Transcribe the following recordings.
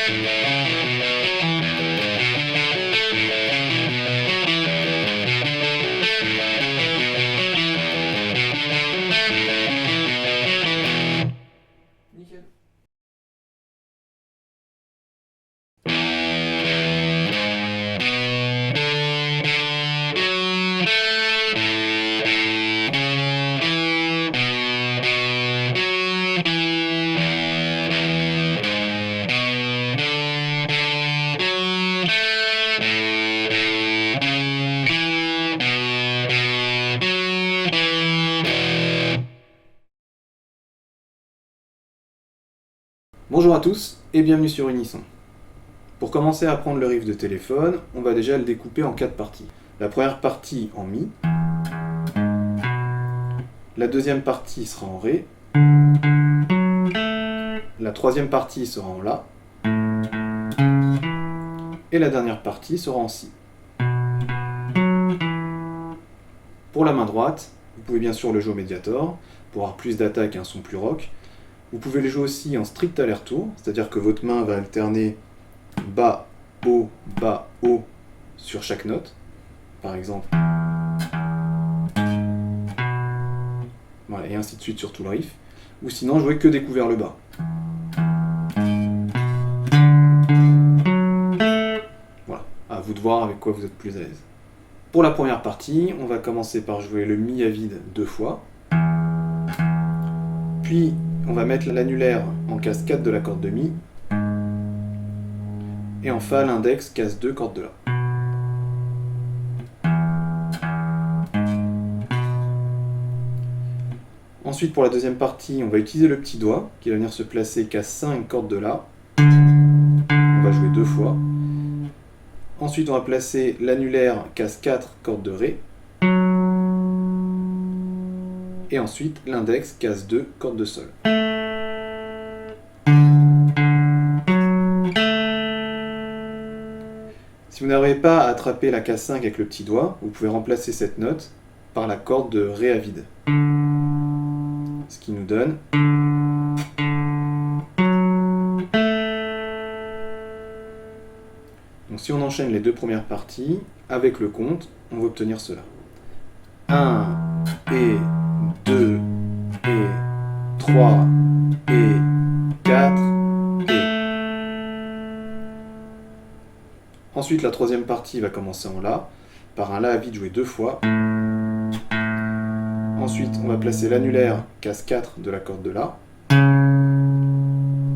Nickel. Bonjour à tous et bienvenue sur Unisson. Pour commencer à apprendre le riff de téléphone, on va déjà le découper en 4 parties. La première partie en Mi, la deuxième partie sera en Ré, la troisième partie sera en La, et la dernière partie sera en Si. Pour la main droite, vous pouvez bien sûr le jouer au médiator, pour avoir plus d'attaque et un son plus rock. Vous pouvez le jouer aussi en strict aller-retour, c'est-à-dire que votre main va alterner bas, haut, sur chaque note. Par exemple. Voilà, et ainsi de suite sur tout le riff. Ou sinon, jouer que découvert le bas. Voilà, à vous de voir avec quoi vous êtes plus à l'aise. Pour la première partie, on va commencer par jouer le Mi à vide 2 fois. Puis, on va mettre l'annulaire en case 4 de la corde de Mi. Et en Fa, l'index, case 2, corde de La. Ensuite, pour la deuxième partie, on va utiliser le petit doigt, qui va venir se placer case 5, corde de La. On va jouer 2 fois. Ensuite, on va placer l'annulaire case 4, corde de Ré. Et ensuite, l'index case 2, corde de Sol. Si vous n'arrivez pas à attraper la case 5 avec le petit doigt, vous pouvez remplacer cette note par la corde de Ré à vide. Ce qui nous donne... Donc si on enchaîne les deux premières parties, avec le compte, on va obtenir cela. 1 et 2 et 3 et 4 et... Ensuite, la troisième partie va commencer en La, par un La à vide joué 2 fois. Ensuite, on va placer l'annulaire, case 4 de la corde de La.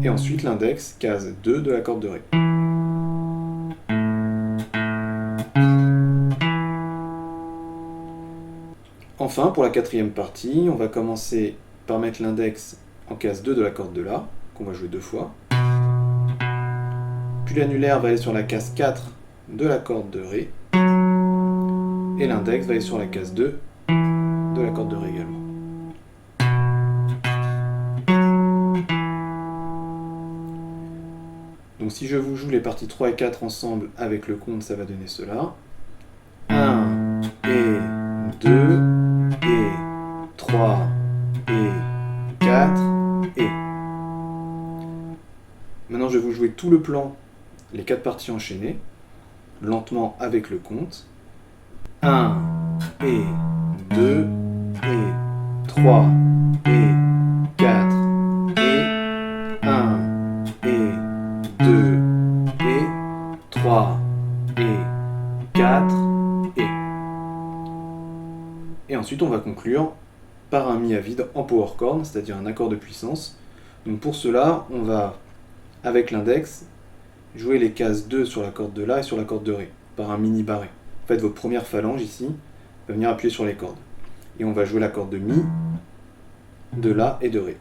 Et ensuite, l'index, case 2 de la corde de Ré. Enfin, pour la quatrième partie, on va commencer par mettre l'index en case 2 de la corde de La, qu'on va jouer 2 fois. Puis l'annulaire va aller sur la case 4 de la corde de Ré. Et l'index va aller sur la case 2 de la corde de Ré également. Donc si je vous joue les parties 3 et 4 ensemble avec le compte, ça va donner cela. 1 et 2 et 3 et 4 et... Maintenant je vais vous jouer tout le plan, les 4 parties enchaînées, lentement avec le compte. 1 et 2 et 3 et 4 et 1 et 2 et 3 et 4 et... Et ensuite on va conclure par un Mi à vide en power chord, c'est-à-dire un accord de puissance. Donc pour cela, on va, avec l'index, jouer les cases 2 sur la corde de La et sur la corde de Ré, par un mini barré. En fait, votre première phalange ici va venir appuyer sur les cordes. Et on va jouer la corde de Mi, de La et de Ré.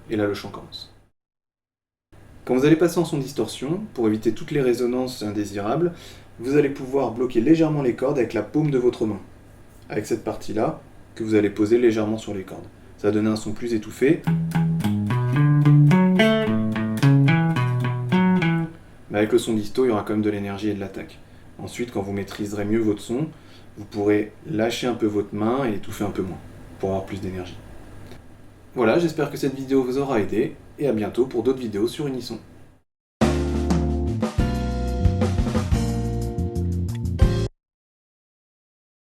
Et là, le chant commence. Quand vous allez passer en son distorsion, pour éviter toutes les résonances indésirables, vous allez pouvoir bloquer légèrement les cordes avec la paume de votre main. Avec cette partie-là, que vous allez poser légèrement sur les cordes. Ça va donner un son plus étouffé. Mais avec le son disto, il y aura quand même de l'énergie et de l'attaque. Ensuite, quand vous maîtriserez mieux votre son, vous pourrez lâcher un peu votre main et étouffer un peu moins, pour avoir plus d'énergie. Voilà, j'espère que cette vidéo vous aura aidé, et à bientôt pour d'autres vidéos sur Unisson.